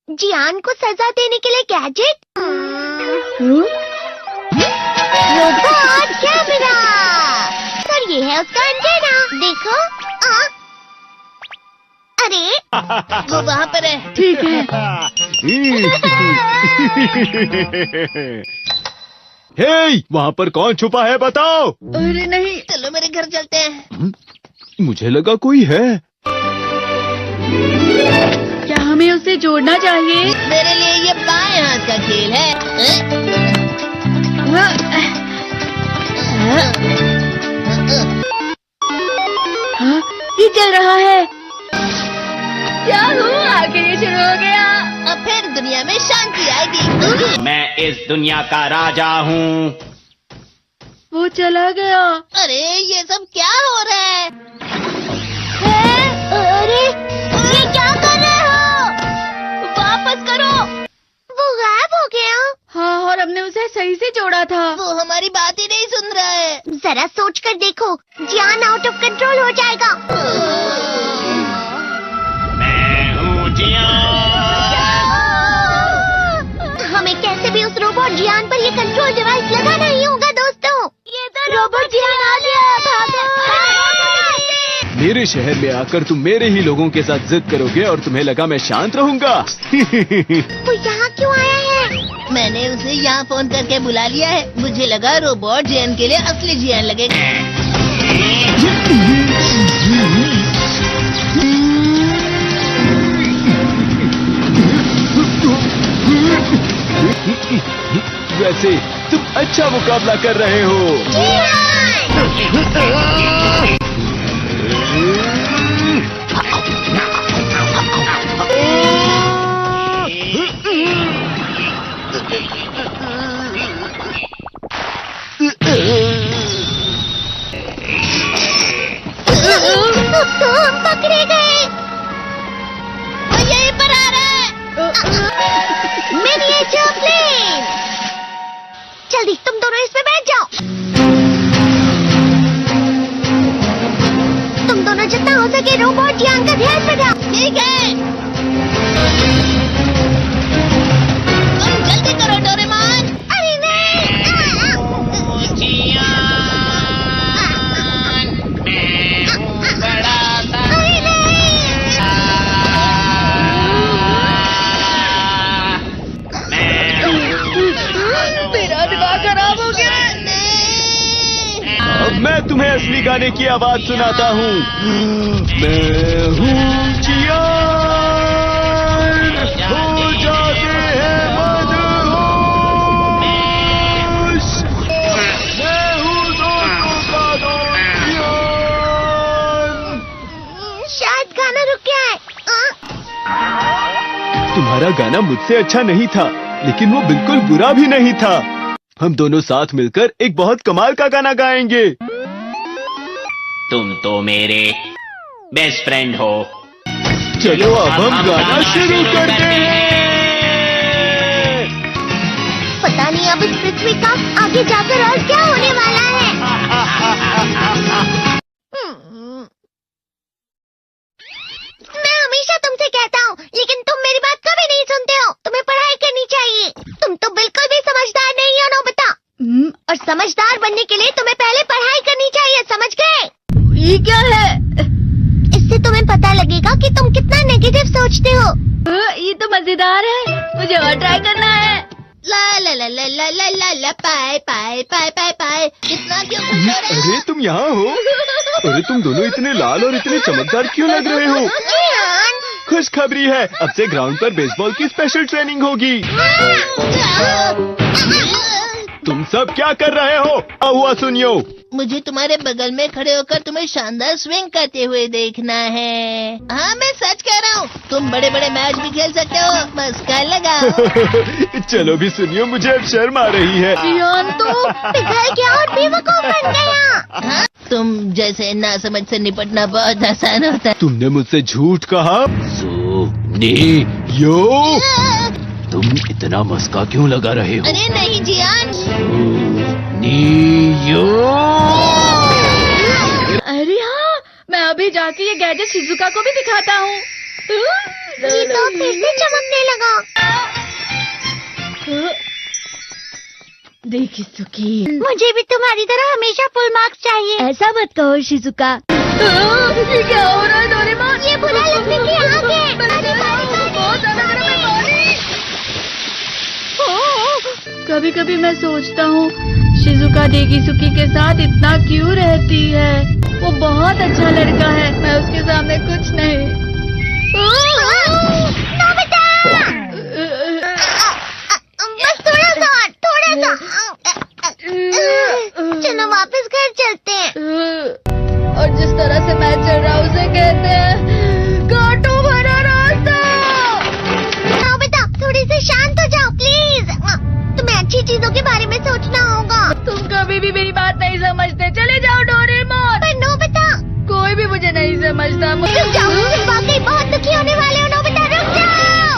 जियान को सजा देने के लिए गैजेट। Robot camera. और ये है उसका एंटेना। देखो। अरे वो वहाँ पर है। ठीक है। हे, वहाँ पर कौन छुपा है बताओ। अरे नहीं। चलो मेरे घर चलते हैं। मुझे लगा कोई है। क्या हमें उसे जोड़ना चाहिए? मेरे लिए ये बाएं हाथ का खेल है। हाँ, ये चल रहा है। क्या हुआ? आखिर ये शुरू हो गया। अब फिर दुनिया में शांति आएगी। मैं इस दुनिया का राजा हूँ। वो चला गया। अरे ये सब क्या हो रहा है? अरे ये क्या कर रहे हो? वापस करो। वो गायब हो गया। हाँ, और हमने उसे सही से जोड़ा था। वो हमारी बात ही नहीं सुन रहा है। जरा सोच कर देखो, जियान आउट ऑफ कंट्रोल हो जाएगा। मैं हूँ जियान। हमें कैसे भी उस रोबोट जियान पर ये कंट्रोल डिवाइस लगाना ही होगा दोस्तों। ये तो रोबोट जियान आ गया। मेरे शहर में आकर तुम मेरे ही लोगों के साथ जिद करोगे और तुम्हें लगा मैं शांत रहूंगा। वो यहाँ क्यों आया है? मैंने उसे यहाँ फोन करके बुला लिया है। मुझे लगा रोबोट जियान के लिए असली जियान लगेगा। वैसे तुम अच्छा मुकाबला कर रहे हो। हम पकड़े गए। वो यहीं पर आ रहा है। Miniature plane. जल्दी तुम दोनों इसमें बैठ जाओ। तुम दोनों जितना हो सके रोबोट जियान का ध्यान रखो। ठीक है। तुम जल्दी करो डोरेमोन। अरे नहीं। जियान, मैं हूँ बड़ा सा। अरे नहीं। मेरा दिमाग खराब हो गया। अब मैं तुम्हें असली गाने की आवाज सुनाता हूँ। मैं हूँ जियान, हो जाते हैं मदहोश। मैं हूँ दोस्तों का दोस्त जियान। शायद गाना रुक गया है। तुम्हारा गाना मुझसे अच्छा नहीं था, लेकिन वो बिल्कुल बुरा भी नहीं था। हम दोनों साथ मिलकर एक बहुत कमाल का गाना गाएंगे। तुम तो मेरे बेस्ट फ्रेंड हो। चलो अब हम गाना शुरू करते हैं। पता नहीं अब इस पृथ्वी का आगे जाकर और क्या होने वाला है। मैं हमेशा तुमसे कहता हूँ, लेकिन तुम मेरी बात कभी नहीं सुनते हो। तुम्हें पढ़ाई करनी चाहिए। तुम तो बिल्कुल भी समझदार नहीं हो नोबिता। और समझदार बनने के लिए तुम्हें पहले पढ़ाई करनी चाहिए, समझ गए? ये क्या है? इससे तुम्हें पता लगेगा कि तुम कितना नेगेटिव सोचते हो। ये तो मजेदार है। मुझे और ट्राई करना है। ला ला ला ला ला ला ला ला पाए पाए पाए पाए पाए। कितना क्यों खुश हो रहे हो? अरे तुम यहाँ हो? अरे तुम दोनों इतने लाल और इतने चमकदार क्यों लग रहे हो? जियान। खुशखबरी है, अब से ग्राउंड पर बेसबॉल की स्पेशल ट्रेनिंग होगी। तुम सब क्या कर रहे हो? हुआ सुनियो। मुझे तुम्हारे बगल में खड़े होकर तुम्हें शानदार स्विंग करते हुए देखना है। हाँ मैं सच कह रहा हूँ। तुम बड़े बड़े मैच भी खेल सकते हो। मस्का लगाओ। चलो भी सुनियो, मुझे अब शर्म आ रही है। जियान तो पिघल गया और बेवकूफ बन गया। हाँ? तुम जैसे नासमझ से निपटना बहुत आसान होता है। तुमने मुझसे झूठ कहा। सुनियो, तुम इतना मस्का क्यों लगा रहे हो? अरे नहीं जियान। सुनियो। अरे हाँ, मैं अभी जाके ये गैजेट शिजुका को भी दिखाता हूँ। ये तो फिर से चमकने लगा। देखी सुखी। मुझे भी तुम्हारी तरह हमेशा फुल मार्क्स चाहिए। ऐसा मत कहो शिजुका। ये क्या हो रहा है डोरेमोन? ये बुरा लगने की आग है। बहुत ज्यादा गर्म है पानी। कभी कभी मैं सोचता हूँ शिजुका डेकिसुकी के साथ इतना क्यों रहती है। वो बहुत अच्छा लड़का है, मैं उसके सामने कुछ नहीं। नोबिता! बस थोड़ा सा। चलो वापस घर चलते हैं। और जिस तरह से मैं चल रहा हूँ उसे कहते हैं कांटों भरा रास्ता। नोबिता, थोड़ी सी शांत हो जाओ प्लीज। तुम्हें अच्छी चीजों के बारे में सोचना होगा। तुम कभी भी मेरी बात नहीं समझते। चले जाओ डोरेमोन। पर नोबिता, कोई भी मुझे नहीं समझता। रुक जाओ, तुम वाकई बहुत दुखी होने वाले हो। नोबिता रुक जाओ।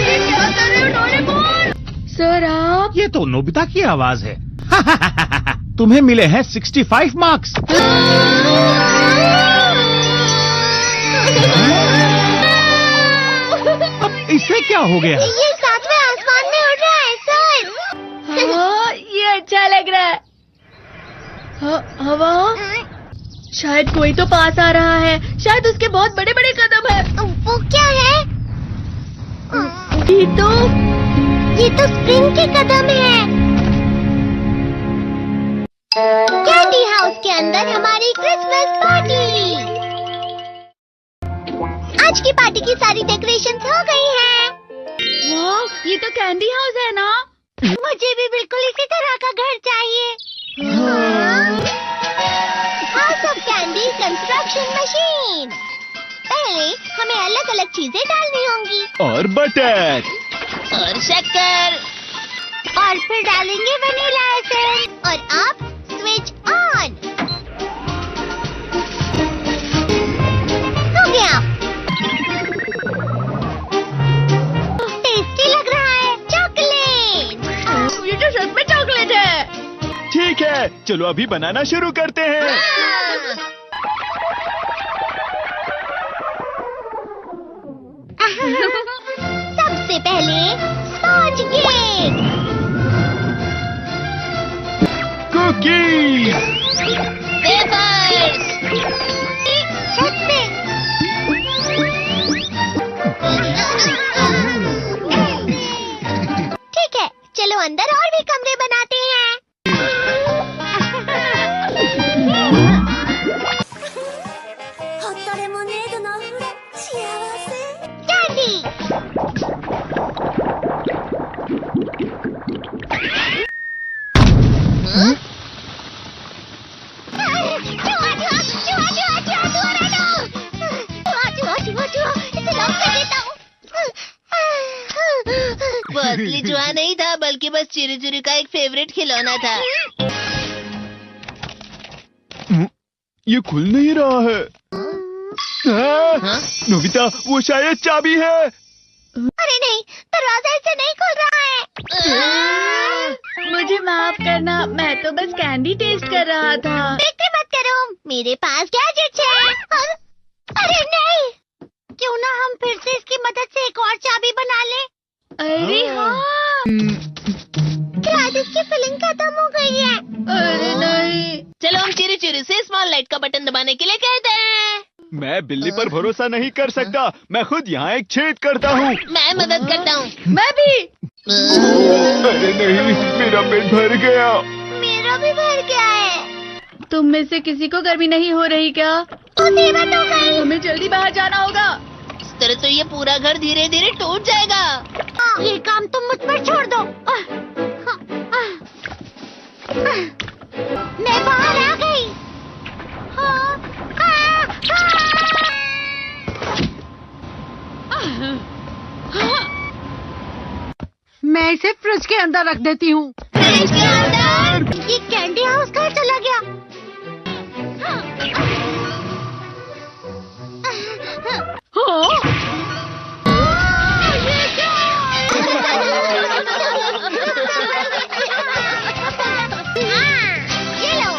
ये क्या कर रहे हो डोरेमोन? सर आप? ये तो नोबिता की आवाज है। तुम्हें मिले हैं 65 मार्क्स। अब इसे क्या हो गया? ये सातवें आसमान में उड़ रहा है सर। हाँ, ये अच्छा लग रहा है। हवा? शायद कोई तो पास आ रहा है। शायद उसके बहुत बड़े बड़े कदम है। वो क्या है? ये तो स्प्रिंग के कदम है। कैंडी हाउस के अंदर हमारी क्रिसमस पार्टी। आज की पार्टी की सारी डेकोरेशंस हो गई हैं। वाह, ये तो कैंडी हाउस है ना? मुझे भी बिल्कुल इसी तरह का घर चाहिए। House of candy construction machine. पहले हमें अलग अलग चीजें डालनी होंगी। और बटर और शक्कर। और फिर डालेंगे वनीला एसेंस। और अब स्विच ऑन। हो गया। टेस्टी लग रहा है। चॉकलेट। ये तो सच में चॉकलेट है। ठीक है, चलो अभी बनाना शुरू करते हैं। सबसे पहले स्पॉन्ज केक। Cookies, wafers. छत पे। ठीक है, चलो अंदर और भी कमरे बनाते हैं। कैंडी। वो असली चूहा नहीं था, बल्कि बस चिरी चिरी का एक फेवरेट खिलौना था। ये खुल नहीं रहा है। हाँ? नोबिता, वो शायद चाबी है। अरे नहीं, दरवाजा ऐसे नहीं खुल रहा है। मुझे माफ करना, मैं तो बस कैंडी टेस्ट कर रहा था। फिक्र मत करो, मेरे पास गैजेट्स है। अरे नहीं, क्यों ना हम फिर से इसकी मदद से एक और चाबी बना लें। अरे हाँ। शायद इसकी फिलिंग खत्म हो गई है। अरे नहीं। चलो हम चिरी चिरी से स्मॉल लाइट का बटन दबाने के लिए कहते हैं। मैं बिल्ली पर भरोसा नहीं कर सकता। मैं खुद यहाँ एक छेद करता हूँ। मैं मदद करता हूँ। मैं भी। अरे नहीं, मेरा पेट भर गया। मेरा भी भर गया है। तुम में से किसी को गर्मी नहीं हो रही क्या? मुसीबत हो गई। हमें जल्दी बाहर जाना होगा। इस तरह तो ये पूरा घर धीरे धीरे टूट जाएगा। ये काम तुम मुझ पर छोड़ दो। मैं बाहर आ गई। मैं इसे फ्रिज के अंदर रख देती हूँ। फ्रिज के अंदर? ये कैंडी हाउस कहाँ चला गया? ये लो।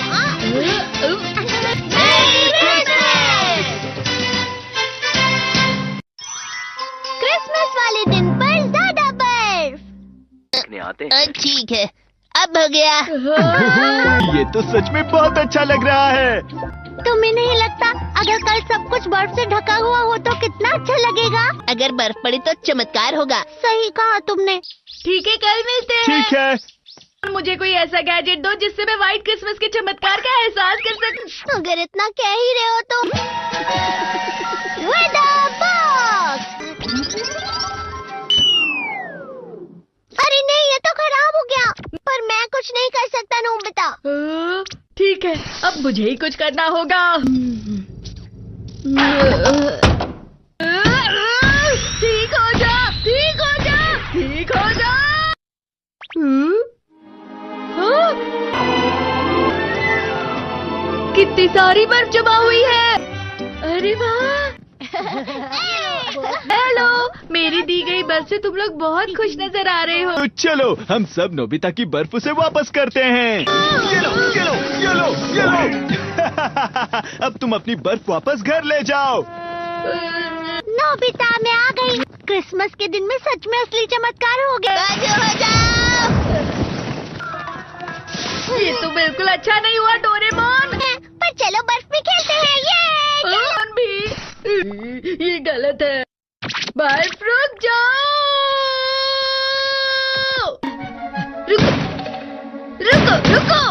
क्रिसमस वाले दिन पर ज्यादा बर्फ। ठीक है, अब हो गया। ये तो सच में बहुत अच्छा लग रहा है। तुम्हें नहीं लगता अगर कल सब कुछ बर्फ से ढका हुआ हो तो कितना अच्छा लगेगा? अगर बर्फ पड़ी तो चमत्कार होगा। सही कहा तुमने। ठीक है, कल मिलते हैं। ठीक है। मुझे कोई ऐसा गैजेट दो जिससे मैं व्हाइट क्रिसमस के चमत्कार का एहसास कर सकूं। अगर इतना कह ही रहे हो तो वेदर बॉक्स। अरे नहीं, ये तो खराब हो गया। पर मैं कुछ नहीं कर सकता नोबिता। ठीक है, अब मुझे ही कुछ करना होगा। ठीक हो जा, ठीक हो जा, ठीक हो जा। कितनी सारी बर्फ जमा हुई है। अरे वाह। हेलो, मेरी दी गई बर्फ से तुम लोग बहुत खुश नजर आ रहे हो। तो चलो हम सब नोबिता की बर्फ उसे वापस करते हैं। ये लो, ये लो, ये लो, ये लो। अब तुम अपनी बर्फ वापस घर ले जाओ। नोबिता, मैं आ गई। क्रिसमस के दिन में सच में असली चमत्कार हो गया। बाजू हो जाओ। ये तो बिल्कुल अच्छा नहीं हुआ डोरेमोन। पर चलो बर्फ में खेलते हैं। ये डोरेमोन भी, ये गलत है। बर्फ रुक जाओ। रुको, रुको, रुको,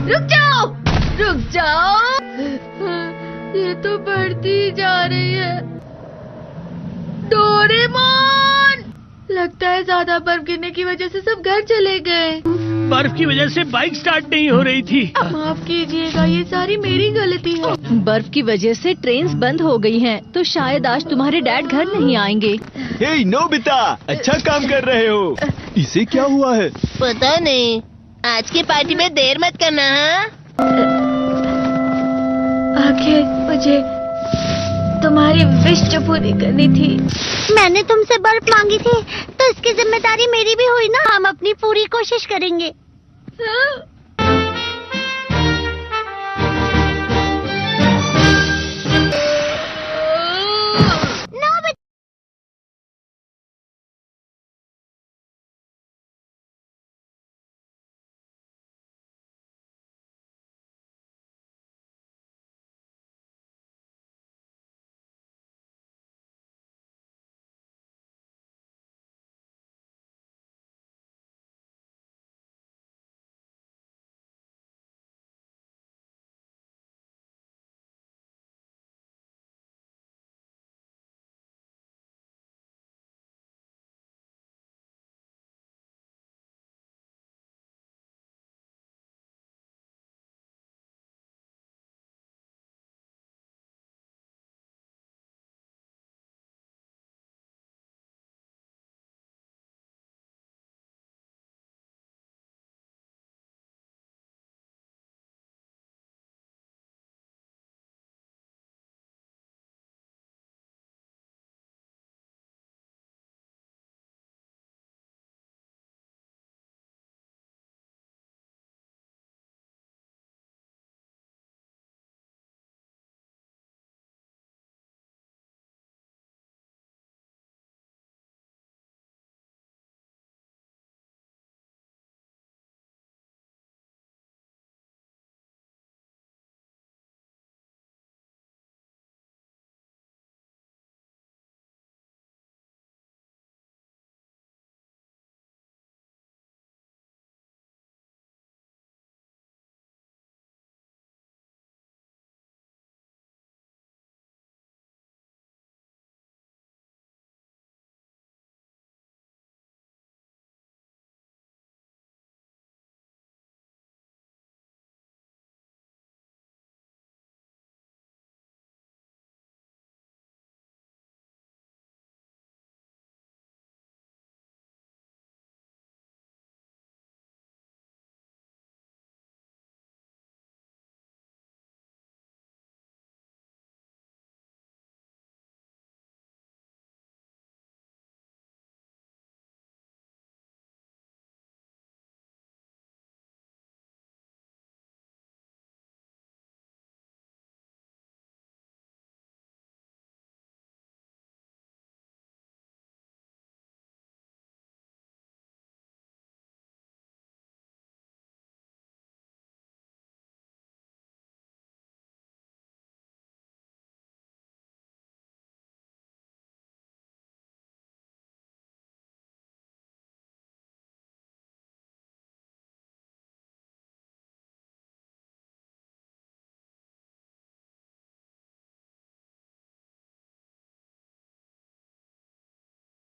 रुक जाओ, रुक जाओ। ये तो बढ़ती जा रही है। डोरेमोन, लगता है ज्यादा बर्फ गिरने की वजह से सब घर चले गए। बर्फ की वजह से बाइक स्टार्ट नहीं हो रही थी। माफ कीजिएगा, ये सारी मेरी गलती है। बर्फ की वजह से ट्रेन्स बंद हो गई हैं, तो शायद आज तुम्हारे डैड घर नहीं आएंगे। हे नोबिता, अच्छा काम कर रहे हो। इसे क्या हुआ है? पता नहीं, आज की पार्टी में देर मत करना। हाँ, आखिर मुझे तुम्हारी विश जो पूरी करनी थी। मैंने तुमसे बर्फ मांगी थी तो इसकी जिम्मेदारी मेरी भी हुई ना। हम अपनी पूरी कोशिश करेंगे। हाँ?